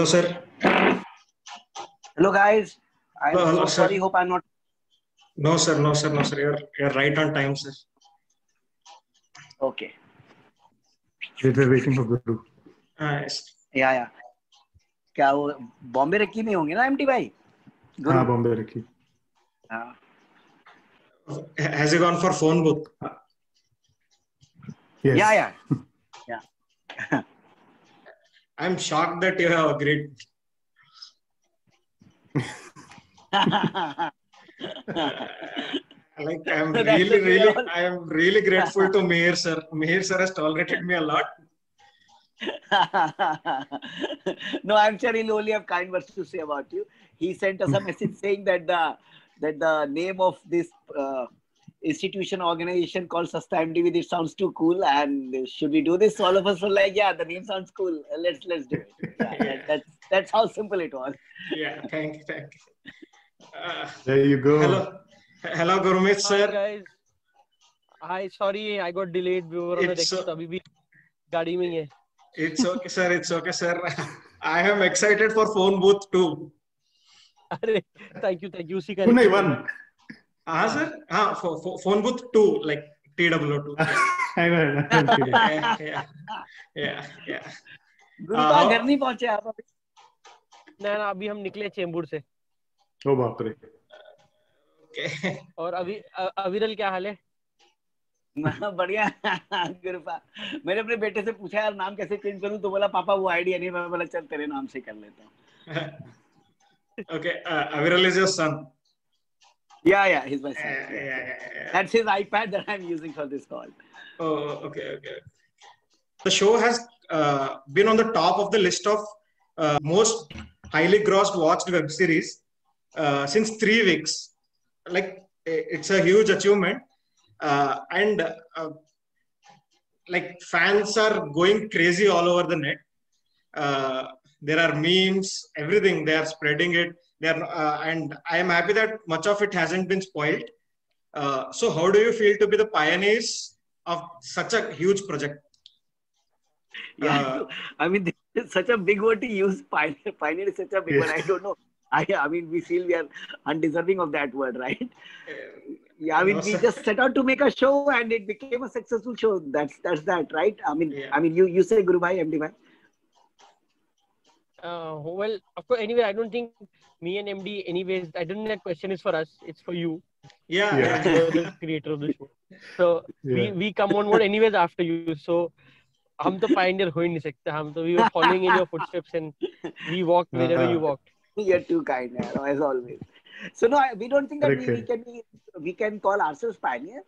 Hello, sir. Hello, guys. I'm Hello, so sir. sorry. Hope I'm not. No, sir. No, sir. No, sir. You're right on time, sir. Okay. Wait, we're waiting for Guru. Yes. या क्या वो बॉम्बे रखी में होंगे ना MT भाई? गुरु. हाँ, बॉम्बे रखी. हाँ. Has he gone for phone booth? Yes. Yeah. I'm shocked that you have agreed. Like I'm really grateful to Meher sir. Meher sir has tolerated me a lot. No, I'm sure he'll only have kind words to say about you. He sent us a message saying that the name of this institution organization called Sasta MTV, this sounds too cool, and should we do this? So all of us were like, yeah, the name sounds cool. Let's do it. Yeah, that's how simple it was. Yeah, thank you. There you go. Hello, Gurmeet sir. Hi guys. Hi, sorry, I got delayed. We were on the next. अभी भी गाड़ी में ही है. It's okay, sir. It's okay, sir. I am excited for phone booth too. अरे, thank you. उसी का. 291. हाँ sir. हाँ, phone booth 2, like TW2. I know. Yeah. गुरु का घर नहीं पहुंचे आप अभी? ना अभी हम निकले चेंबूर से. ओ बाप रे. Okay. और अविरल क्या हाल है? बढ़िया. गुरुपा मैंने अपने बेटे से पूछा यार नाम कैसे चेंज करूं, तो बोला पापा वो आइडिया नहीं. मैं बोला चल तेरे नाम से कर लेता हूं. Okay, Aviral is your son. Yeah, he's my son. Yeah. That's his iPad that I'm using for this call. Oh, okay. The show has been on the top of the list of most highly grossed watched web series since 3 weeks. Like, it's a huge achievement. And like fans are going crazy all over the net. There are memes, everything. They are spreading it. And I am happy that much of it hasn't been spoiled. So how do you feel to be the pioneers of such a huge project? Yeah, I mean, this is such a big word to use. Pioneer is such a big word. I don't know. I mean, we feel we are undeserving of that word, right? Yeah, I mean, we just set out to make a show, and it became a successful show. That's that, right? I mean, you say Guru Bhai, MD Bhai. Well, of course. Anyway, I don't think me and MD. Anyways, I don't think that question is for us. It's for you. Yeah. You're the creator of the show. So we come on board anyways after you. So हम तो pioneer हो ही नहीं सकते. हम तो we were following in your footsteps and we walked wherever you walked. You're too kind, man, as always. So no, we don't think that we can call ourselves pioneer.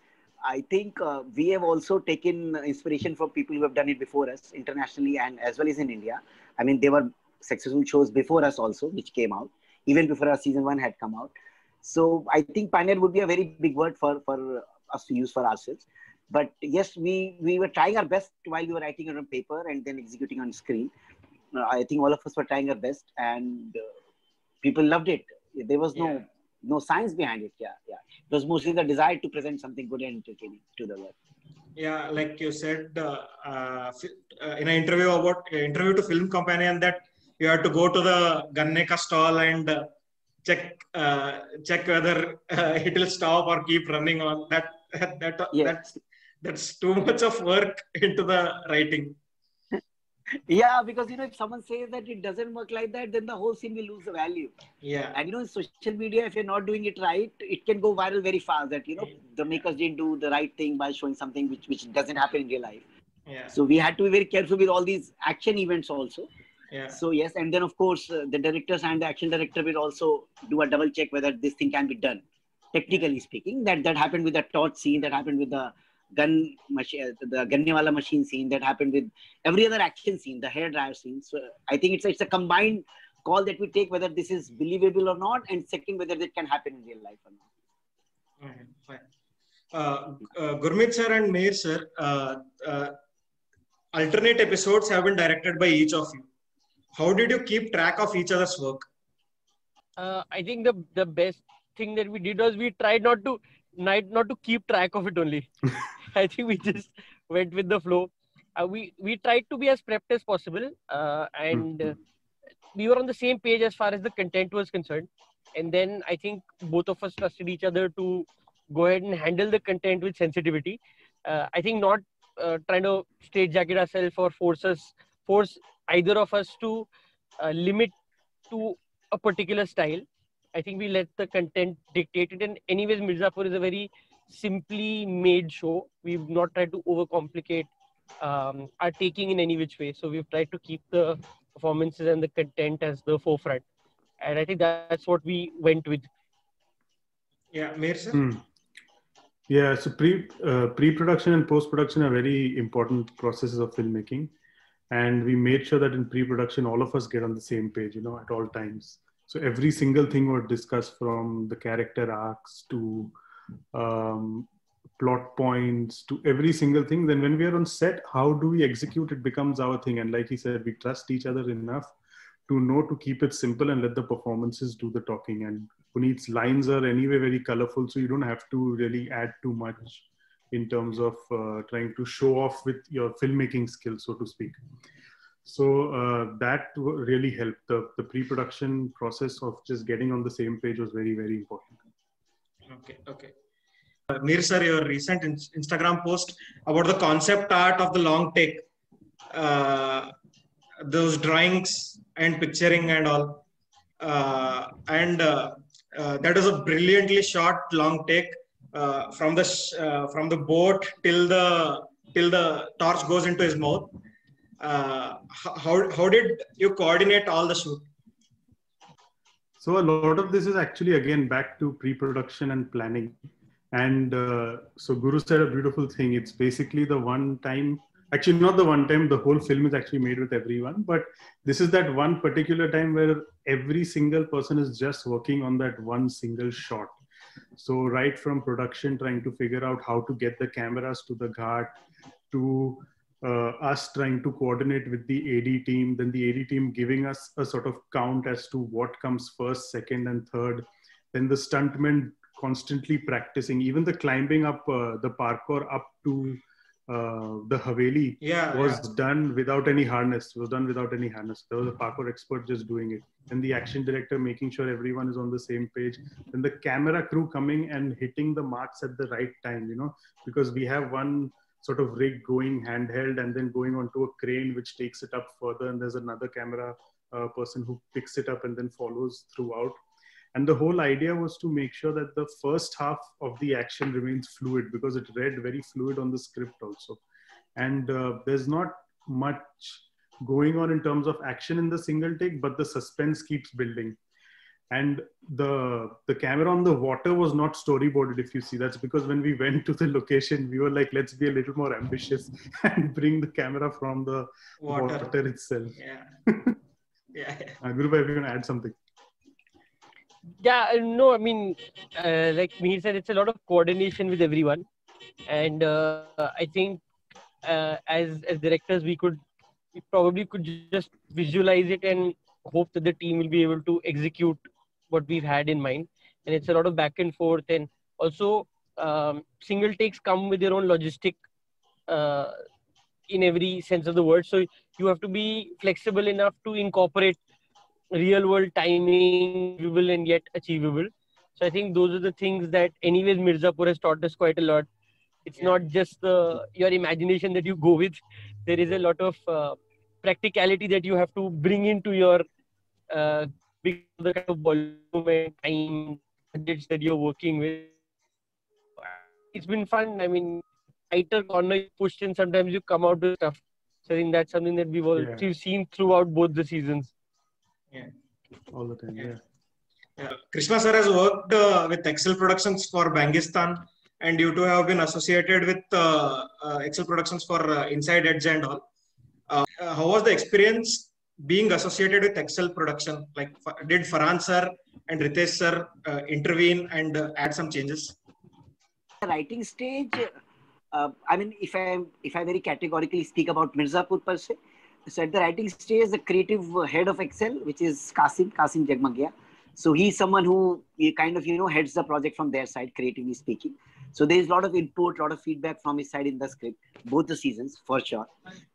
I think we have also taken inspiration from people who have done it before us internationally and as well as in India. I mean, there were successful shows before us also, which came out even before our season 1 had come out. So I think pioneer would be a very big word for us to use for ourselves. But yes, we were trying our best while we were writing it on paper and then executing on screen. I think all of us were trying our best, and people loved it. There was no science behind it. Yeah. It was mostly the desire to present something good and entertaining to the world. Yeah, like you said in an interview to Film Companion, that you have to go to the Ganne ka stall and check whether it will stop or keep running on. That's too much of work into the writing. Yeah, because if someone says that it doesn't work like that, then the whole scene will lose the value. Yeah. And in social media, if you're not doing it right, it can go viral very fast. That the makers didn't do the right thing by showing something which doesn't happen in real life. Yeah. So we had to be very careful with all these action events also. Yeah. So yes, and then of course the directors and the action director will also do a double check whether this thing can be done. Technically speaking, that happened with the torch scene, that happened with the gun machine, the gunne wala machine scene, that happened with every other action scene, the hair dryer scene. So I think it's a combined call that we take whether this is believable or not, and second whether it can happen in real life or not. Fine. Gurmeet sir and Meher sir, alternate episodes have been directed by each of you. How did you keep track of each other's work? I think the best thing that we did was we tried not to keep track of it only. I think we just went with the flow. We tried to be as prepped as possible, and we were on the same page as far as the content was concerned. And then I think both of us trusted each other to go ahead and handle the content with sensitivity. I think not trying to straight jacket ourselves or force either of us to limit to a particular style. I think we let the content dictate it. And anyways, Mirzapur is a very simply made show. We've not tried to overcomplicate our taking in any which way. So we've tried to keep the performances and the content as the forefront. And I think that's what we went with. Yeah, Mir sir? Yeah, so pre-production and post-production are very important processes of filmmaking. And we made sure that in pre-production, all of us get on the same page, at all times. So every single thing was discussed, from the character arcs to plot points to every single thing. Then when we are on set, how do we execute it becomes our thing. And like he said, we trust each other enough to know to keep it simple and let the performances do the talking. And Puneet's lines are anyway very colorful, so you don't have to really add too much in terms of trying to show off with your filmmaking skills, so to speak. So that really helped. The pre-production process of just getting on the same page was very, very important. Okay. Mir sir, your recent Instagram post about the concept art of the long take, those drawings and picturing and all, that was a brilliantly shot long take from the boat till the torch goes into his mouth. How did you coordinate all the shoot? So a lot of this is actually again back to pre-production and planning. And so Guru said a beautiful thing. It's basically the one time, actually not the one time, the whole film is actually made with everyone, but this is that one particular time where every single person is just working on that one single shot. So right from production, trying to figure out how to get the cameras to the ghat, to us trying to coordinate with the AD team, then the AD team giving us a sort of count as to what comes first, second, and third. Then the stuntmen constantly practicing, even the climbing up the parkour up to the Haveli was done without any harness. There was a parkour expert just doing it. And the action director making sure everyone is on the same page. And the camera crew coming and hitting the marks at the right time, because we have one sort of rig going handheld and then going onto a crane which takes it up further, and there's another camera person who picks it up and then follows throughout. And the whole idea was to make sure that the first half of the action remains fluid, because it read very fluid on the script also. And there's not much going on in terms of action in the single take, but the suspense keeps building. And the camera on the water was not storyboarded, if you see. That's because when we went to the location, we were like, let's be a little more ambitious and bring the camera from the water itself. Yeah. Guru Bhai, if you want to add something. Yeah, no, I mean, like Mihir said, it's a lot of coordination with everyone. And I think as directors, we probably could just visualize it and hope that the team will be able to execute what we've had in mind. And it's a lot of back and forth. And also, single takes come with their own logistic in every sense of the word. So you have to be flexible enough to incorporate real world timing, viable and yet achievable. So I think those are the things that anyways Mirzapur has taught us quite a lot. It's not just your imagination that you go with. There is a lot of practicality that you have to bring into your the kind of volume and time budgets that you're working with. It's been fun. I mean, tighter corner you pushed in, sometimes you come out with stuff. So I think that's something that we've seen throughout both the seasons. Yeah. All the time, yeah. Krishna sir has worked with Excel Productions for Bangistan, and you two have been associated with Excel Productions for Inside Edge and all. How was the experience being associated with Excel Production? Like, did Farhan sir and Ritesh sir intervene and add some changes? The writing stage, I mean, if I very categorically speak about Mirzapur per se, so at the writing stage, the creative head of Excel, which is Kasim Jagmagia. So he's someone who kind of, heads the project from their side, creatively speaking. So there's a lot of input, a lot of feedback from his side in the script, both the seasons for sure.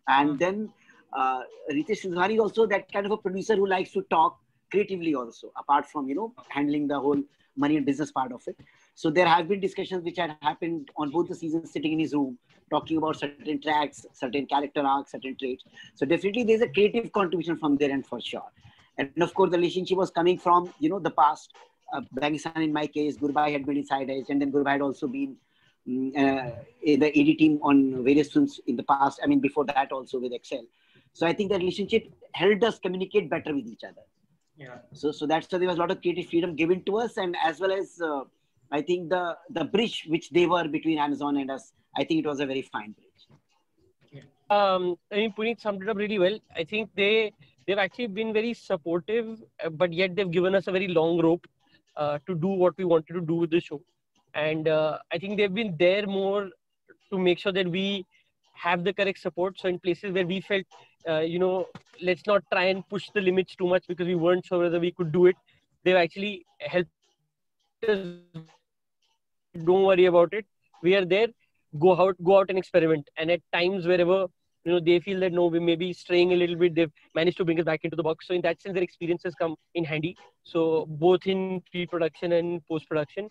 And then Ritesh Sudhani is also that kind of a producer who likes to talk creatively also, apart from, handling the whole money and business part of it. So there have been discussions which had happened on both the seasons, sitting in his room, talking about certain tracks, certain character arcs, certain traits. So definitely there's a creative contribution from there, and for sure. And of course, the relationship was coming from, the past. Bangistan in my case, Gurbhai had been inside Edge, and then Gurbhai had also been in the AD team on various films in the past. I mean, before that also with Excel. So I think that relationship helped us communicate better with each other. Yeah. So that's why there was a lot of creative freedom given to us, and as well as I think the bridge which they were between Amazon and us, I think it was a very fine bridge. I mean, Puneet summed it up really well. I think they've actually been very supportive, but yet they've given us a very long rope to do what we wanted to do with the show. And I think they've been there more to make sure that we have the correct support. So in places where we felt, let's not try and push the limits too much because we weren't sure whether we could do it, they've actually helped us. Don't worry about it. We are there. Go out and experiment. And at times wherever they feel that no, we may be straying a little bit, they've managed to bring us back into the box. So in that sense, their experiences come in handy. So both in pre-production and post-production,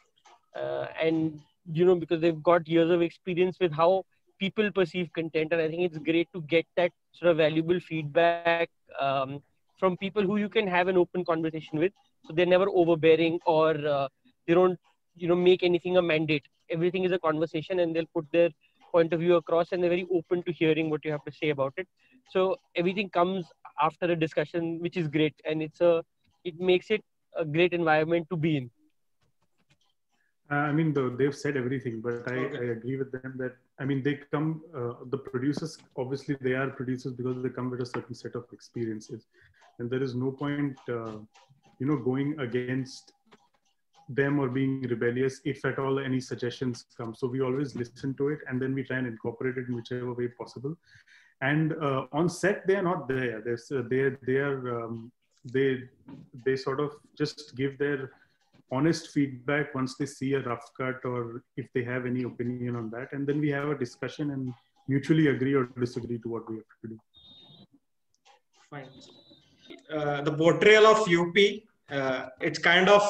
and because they've got years of experience with how people perceive content, and I think it's great to get that sort of valuable feedback from people who you can have an open conversation with. So they're never overbearing, or they don't make anything a mandate. Everything is a conversation, and they'll put their point of view across, and they're very open to hearing what you have to say about it. So everything comes after a discussion, which is great, and it makes it a great environment to be in. I mean, they've said everything, but I agree with them that, I mean, they come, the producers, obviously they are producers because they come with a certain set of experiences. And there is no point, going against them or being rebellious if at all any suggestions come. So we always listen to it, and then we try and incorporate it in whichever way possible. And on set, they are not there. They sort of just give their honest feedback once they see a rough cut or if they have any opinion on that, and then we have a discussion and mutually agree or disagree to what we have to do. Fine. The portrayal of UP, it's kind of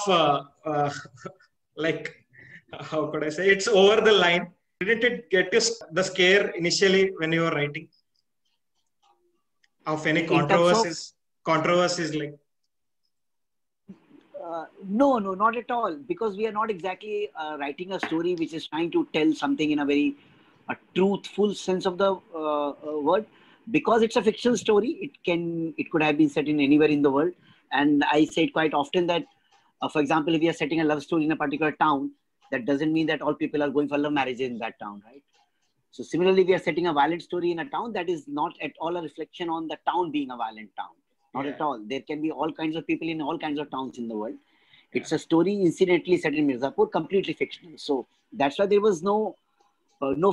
like, how could I say, it's over the line. Didn't it get you the scare initially when you were writing of any controversies like? No, not at all. Because we are not exactly writing a story which is trying to tell something in a very truthful sense of the word. Because it's a fictional story, it could have been set in anywhere in the world. And I say it quite often that, for example, if we are setting a love story in a particular town, that doesn't mean that all people are going for love marriages in that town, right? So similarly, we are setting a violent story in a town, that is not at all a reflection on the town being a violent town. Not at all. There can be all kinds of people in all kinds of towns in the world. It's a story incidentally set in Mirzapur, completely fictional. So that's why there was no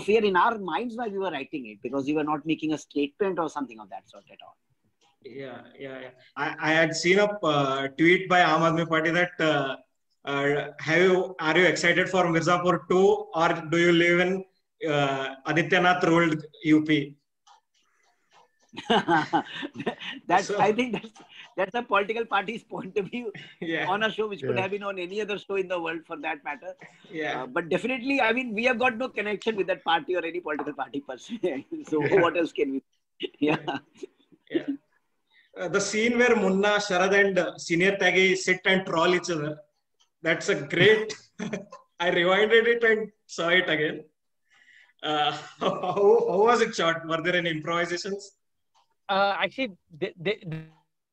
fear in our minds while we were writing it, because we were not making a statement or something of that sort at all. Yeah. I had seen a tweet by Aam Aadmi Party that are you excited for Mirzapur 2, or do you live in Adityanath ruled UP? I think that's a political party's point of view on a show which could have been on any other show in the world for that matter. But definitely, I mean, we have got no connection with that party or any political party per se. So what else can we? The scene where Munna, Sharad and Senior Tyagi sit and troll each other, that's a great... I rewinded it and saw it again. How was it shot? Were there any improvisations? Actually,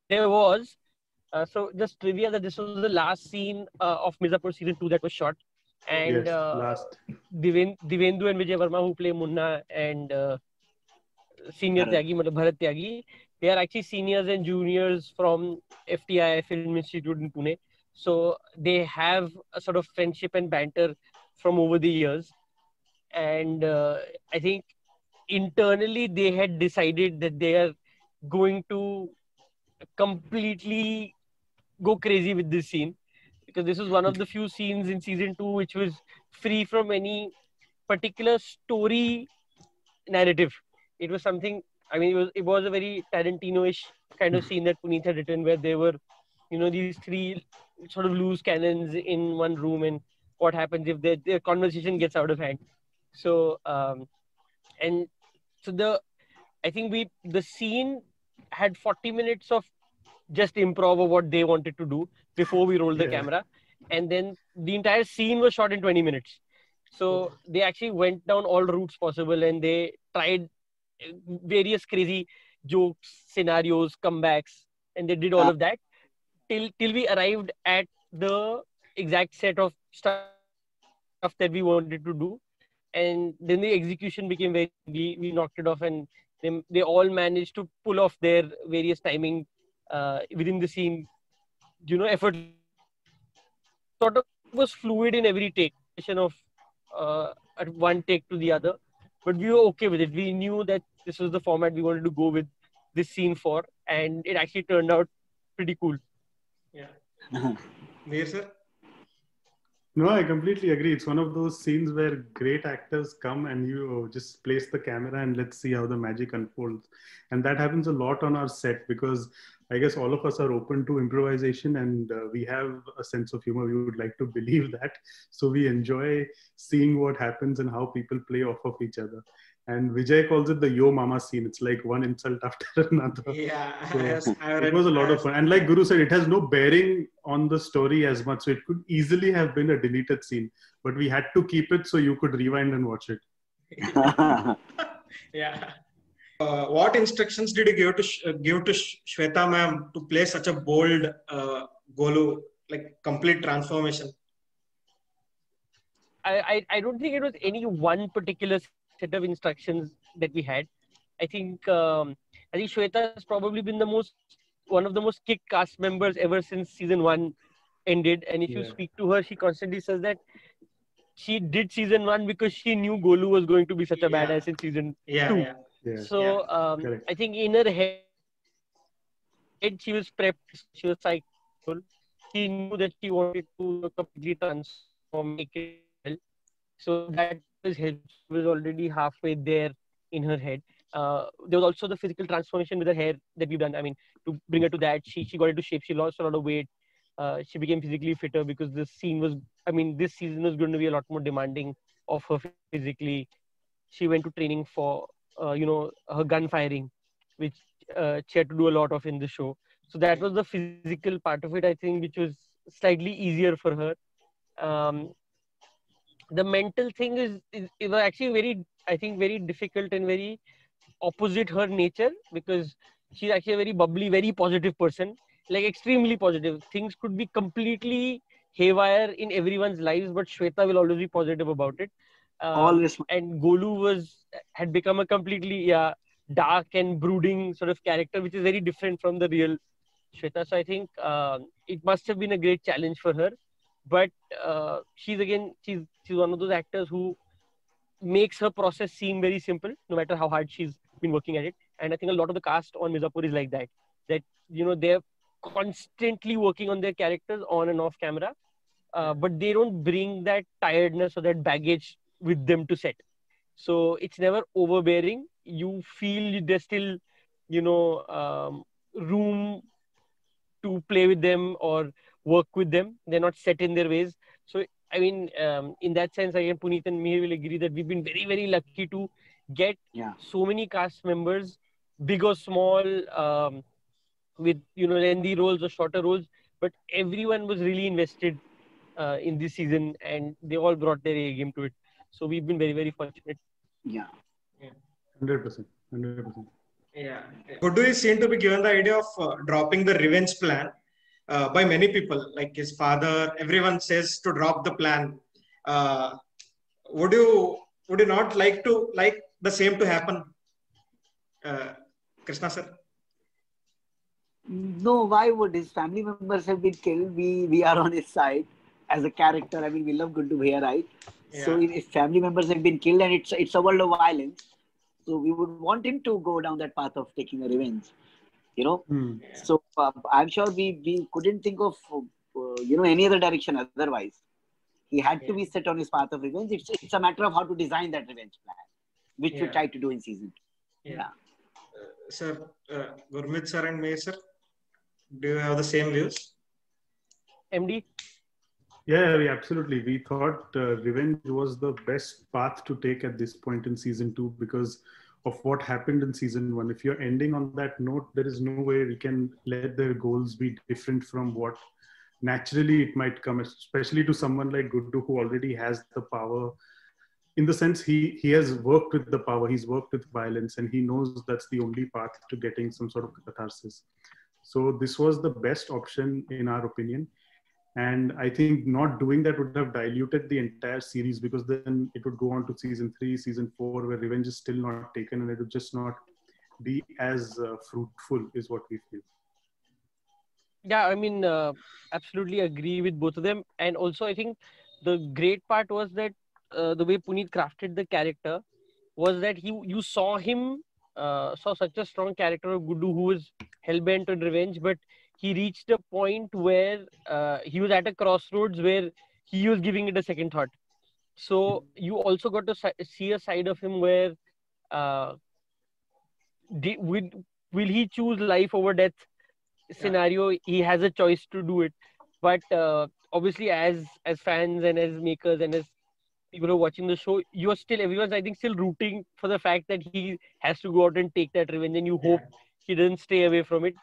there was. So just trivia that this was the last scene of Mirzapur season 2 that was shot. And last. Divendu and Vijay Verma, who play Munna and Senior Tyagi, Bharat Tyagi, they are actually seniors and juniors from FTI, Film Institute in Pune. So they have a sort of friendship and banter from over the years. And I think internally they had decided that they are going to completely go crazy with this scene, because this was one of the few scenes in season 2 which was free from any particular story narrative. It was something I mean, it was a very Tarantino-ish kind of scene that Puneet had written, where there were, these three sort of loose cannons in one room, and what happens if their conversation gets out of hand. So, and so I think the scene had 40 minutes of just improv of what they wanted to do before we rolled the camera, and then the entire scene was shot in 20 minutes. So they actually went down all routes possible, and they tried various crazy jokes, scenarios, comebacks, and they did all of that till we arrived at the exact set of stuff that we wanted to do. And then the execution became we knocked it off, and they all managed to pull off their various timing within the scene, effort sort of was fluid in every take, of at one take to the other. But we were okay with it. We knew that this was the format we wanted to go with this scene for, and it actually turned out pretty cool. Yeah. Mir sir? No, I completely agree. It's one of those scenes where great actors come and you just place the camera and let's see how the magic unfolds. And that happens a lot on our set because I guess all of us are open to improvisation and we have a sense of humor. We would like to believe that. So we enjoy seeing what happens and how people play off of each other. And Vijay calls it the Yo Mama scene. It's like one insult after another. Yeah, so it was a lot of fun. And like Guru said, it has no bearing on the story as much. So it could easily have been a deleted scene, but we had to keep it so you could rewind and watch it. Yeah. What instructions did you give to Shweta ma'am to play such a bold Golu, like complete transformation? I don't think it was any one particular set of instructions that we had. I think Shweta has probably been one of the most kicked cast members ever since season 1 ended. And if you speak to her, she constantly says that she did season 1 because she knew Golu was going to be such a badass in season 2. Yeah. So I think in her head she was prepped, she was psyched. She knew that she wanted to completely transform, make it well. So that was already halfway there in her head. There was also the physical transformation with her hair that we've done. I mean, to bring her to that, she got into shape. She lost a lot of weight. She became physically fitter because this season was going to be a lot more demanding of her physically. She went to training for, her gun firing, which she had to do a lot of in the show. So that was the physical part of it, I think, which was slightly easier for her. The mental thing is actually very difficult and very opposite her nature, because she's actually a very bubbly, very positive person, like extremely positive. Things could be completely haywire in everyone's lives, but Shweta will always be positive about it. Always. And Golu had become a completely dark and brooding sort of character, which is very different from the real Shweta. So I think it must have been a great challenge for her. But she's one of those actors who makes her process seem very simple, no matter how hard she's been working at it. And I think a lot of the cast on Mirzapur is like that. That they're constantly working on their characters on and off camera, but they don't bring that tiredness or that baggage with them to set. So it's never overbearing. You feel there's still, room to play with them or work with them. They're not set in their ways. So, I mean, in that sense, again, Puneet and Mihir will agree that we've been very, very lucky to get so many cast members, big or small, with, lengthy roles or shorter roles. But everyone was really invested in this season, and they all brought their A game to it. So we've been very, very fortunate. Yeah. 100%. 100%. Yeah. Guddu is seen to be given the idea of dropping the revenge plan by many people, like his father. Everyone says to drop the plan. Would you not like the same to happen, Krishna sir? No, why would his family members have been killed? We are on his side as a character. I mean, we love Guddu Bhaiya, right? Yeah. So if family members have been killed and it's a world of violence, so we would want him to go down that path of taking a revenge, So I'm sure we couldn't think of any other direction otherwise. He had to be set on his path of revenge. It's a matter of how to design that revenge plan, which we tried to do in season 2. Yeah. Sir, Gurmeet sir and me, sir, do you have the same views? MD? Yeah, absolutely. We thought revenge was the best path to take at this point in season 2 because of what happened in season 1. If you're ending on that note, there is no way we can let their goals be different from what naturally it might come, especially to someone like Guddu who already has the power. In the sense, he has worked with the power, he's worked with violence, and he knows that's the only path to getting some sort of catharsis. So this was the best option in our opinion. And I think not doing that would have diluted the entire series because then it would go on to season 3, season 4, where revenge is still not taken and it would just not be as fruitful, is what we feel. Yeah, I mean, absolutely agree with both of them. And also, I think the great part was that the way Puneet crafted the character was that you saw him, saw such a strong character of Guddu who was hell-bent on revenge, but he reached a point where he was at a crossroads where he was giving it a second thought. So you also got to see a side of him where uh, will he choose life over death scenario? He has a choice to do it, but obviously as fans and as makers and as people who are watching the show, you're still, everyone's I think still rooting for the fact that he has to go out and take that revenge, and you hope he doesn't stay away from it.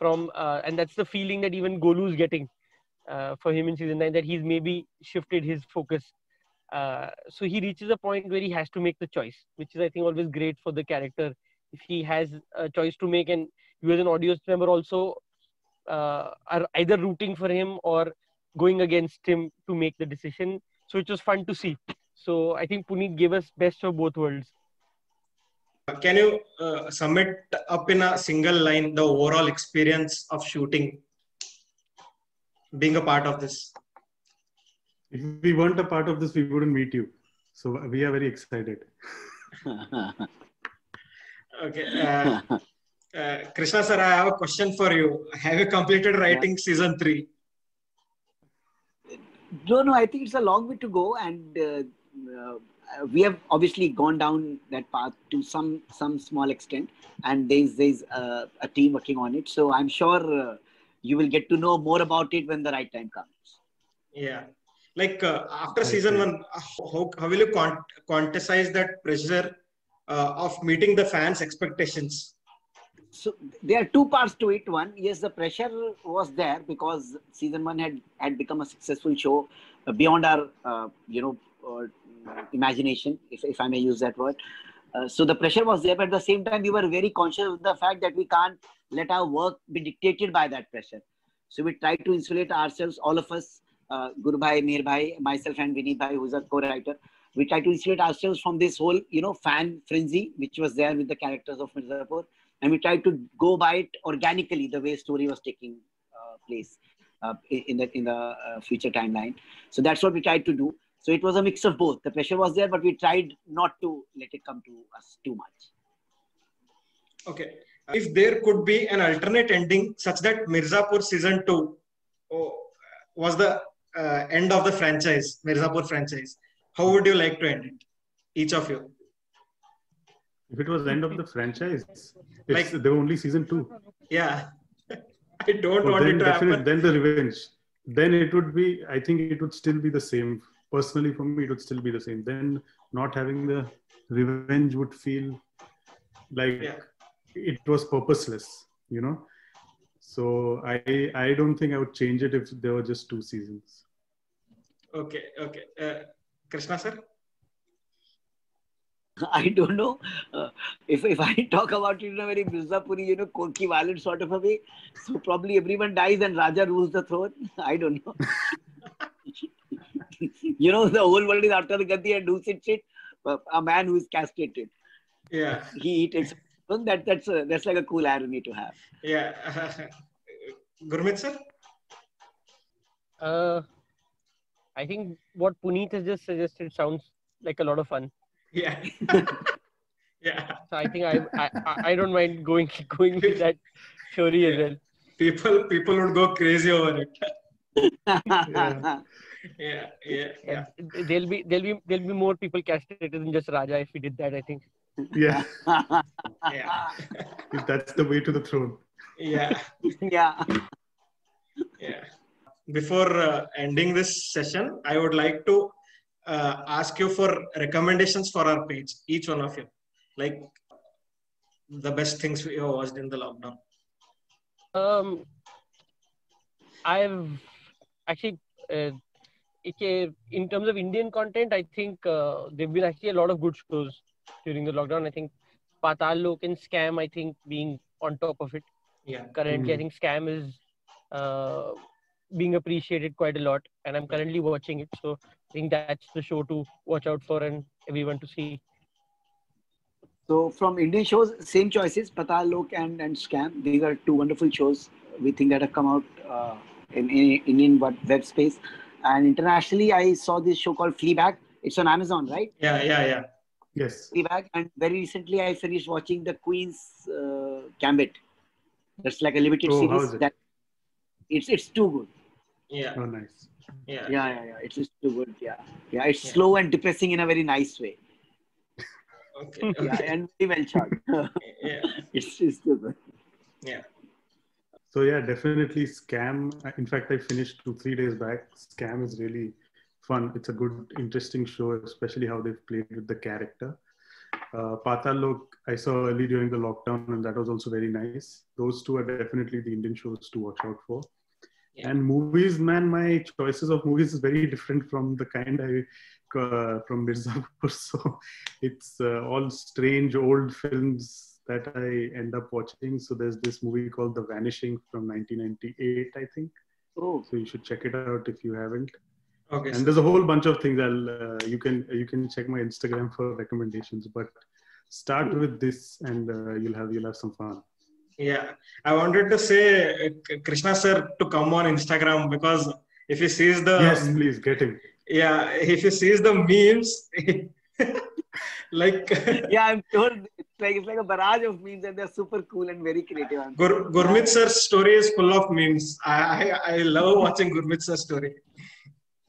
And that's the feeling that even Golu's getting for him in season 9, that he's maybe shifted his focus. So he reaches a point where he has to make the choice, which is I think always great for the character if he has a choice to make, and you as an audience member also are either rooting for him or going against him to make the decision. So it was fun to see. So I think Puneet gave us best of both worlds. Can you sum it up in a single line, the overall experience of shooting, being a part of this? If we weren't a part of this, we wouldn't meet you. So we are very excited. Okay. Krishna sir, I have a question for you. Have you completed writing season 3? No, I think it's a long way to go, and we have obviously gone down that path to some small extent, and there's a team working on it. So I'm sure you will get to know more about it when the right time comes. Yeah. Like after season 1, how will you quantize that pressure of meeting the fans' expectations? So there are two parts to it. One, yes, the pressure was there because season 1 had become a successful show beyond our imagination, if I may use that word. So the pressure was there, but at the same time we were very conscious of the fact that we can't let our work be dictated by that pressure. So we tried to insulate ourselves, all of us, Guru Bhai, Mir Bhai, myself and Vineet Bhai, who's a co-writer. We tried to insulate ourselves from this whole fan frenzy which was there with the characters of Mirzapur. And we tried to go by it organically, the way story was taking place in the future timeline. So that's what we tried to do. So it was a mix of both. The pressure was there, but we tried not to let it come to us too much. Okay. If there could be an alternate ending such that Mirzapur season 2 was the end of the franchise, Mirzapur franchise, how would you like to end it? Each of you. If it was the end of the franchise, it's the only season 2. Yeah. I don't want it to happen. Then the revenge. Then it would be, I think it would still be the same. Personally, for me, it would still be the same. Then not having the revenge would feel like it was purposeless, So I don't think I would change it if there were just 2 seasons. Okay. Krishna sir? I don't know if I talk about it in a very Mirzapuri, Korki violent sort of a way. So probably everyone dies and Raja rules the throne. I don't know. The whole world is after the Gandhi, and who sits it? A man who is castrated. Yeah. He takes. That's like a cool irony to have. Yeah. Gurmeet sir? I think what Puneet has just suggested sounds like a lot of fun. Yeah. Yeah. So I think I don't mind going with that theory as well. People would go crazy over it. Yeah. There'll be more people castrated than just Raja if we did that, I think. Yeah, Yeah. if that's the way to the throne. Yeah. Yeah. Yeah. Before ending this session, I would like to ask you for recommendations for our page, each one of you. Like the best things we have watched in the lockdown. I've actually, in terms of Indian content, I think there've been actually a lot of good shows during the lockdown. I think Patal Lok and Scam, I think, being on top of it. Yeah. Currently, I think Scam is being appreciated quite a lot, and I'm currently watching it. So I think that's the show to watch out for and everyone to see. So from Indian shows, same choices, Patal Lok and Scam. These are two wonderful shows we think that have come out in Indian web space. And internationally, I saw this show called Fleabag. It's on Amazon, right? Yeah. Yes. Fleabag. And very recently, I finished watching The Queen's Gambit. That's like a limited Oh, series. how is it? That it's too good. Yeah. Oh, nice. Yeah. It's just too good. Yeah. It's slow and depressing in a very nice way. Okay. Yeah, and very well shot. Yeah. It's too good. Yeah. So yeah, definitely Scam. In fact, I finished 2-3 days back. Scam is really fun. It's a good, interesting show, especially how they've played with the character. Patal Lok I saw early during the lockdown, and that was also very nice. Those two are definitely the Indian shows to watch out for. Yeah. And movies, man, my choices of movies is very different from the kind from Mirzapur. So it's all strange old films that I end up watching. So there's this movie called The Vanishing from 1998, I think. Oh. So you should check it out if you haven't. Okay. And there's a whole bunch of things. You can check my Instagram for recommendations. But start with this, and you'll have some fun. Yeah, I wanted to say Krishna sir to come on Instagram, because if he sees the please get him. Yeah, if he sees the memes, like I'm sure it's like a barrage of memes, and they're super cool and very creative. Gurmeet sir's story is full of memes. I love watching Gurmeet sir's story.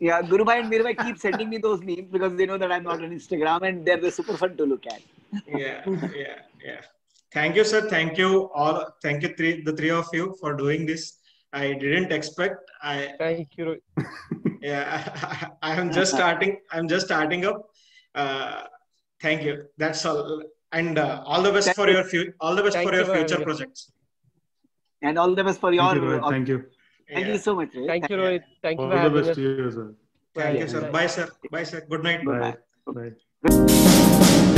Yeah, Guru Bhai and Mir Bhai keep sending me those memes because they know that I'm not on Instagram, and they're super fun to look at. Yeah. Thank you, sir. Thank you all. Thank you, the three of you, for doing this. I didn't expect. Thank you. Yeah, I'm just starting up. Thank you. That's all. And all the best for your future projects. And all the best for your. Thank you. Thank you so much. Thank you, Rohit. Thank you for having us. All the best to you, sir. Thank you, sir. Bye, sir. Bye, sir. Good night. Bye.